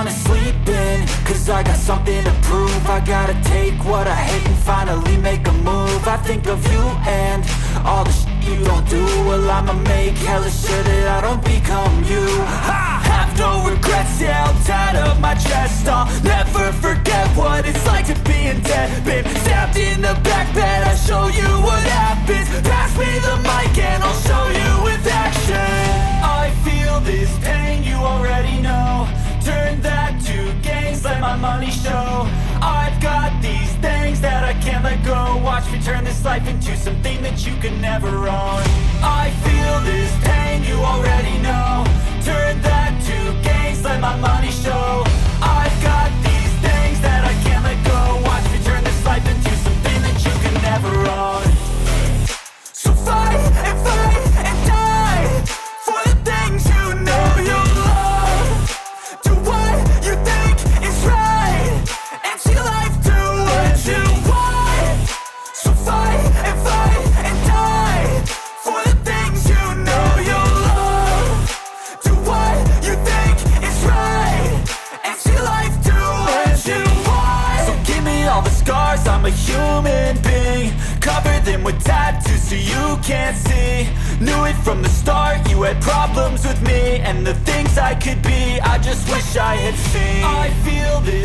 wanna sleep in, cause I got something to prove. I gotta take what I hate and finally make a move. I think of you and all the shit you don't do. Well, I'ma make hella sure that I don't become you. I have no regrets, yeah, I'll tie up my chest. I'll never forget what it's like to be in debt. Been stabbed in the back bed, I'll show you what happens. Pass me the mic and I'll show you with action. I feel this pain, you already know. Turn that to gains, let my money show. I've got these things that I can't let go. Watch me turn this life into something that you can never own. I feel this pain, you already know. Turn that to gains, let my money show. I've got these things that I can't let go. Watch me turn this life into something that you can never own. So fight and die for the things you know you love. Do what you think is right and see life do what you want. So fight and die for the things you know you love. Do what you think is right and see life do what you want. So give me all the scars, I'm a human being. Cover them with tattoos so you can't see. Knew it from the start, you had problems with me and the things I could be, I just wish I had seen. I feel this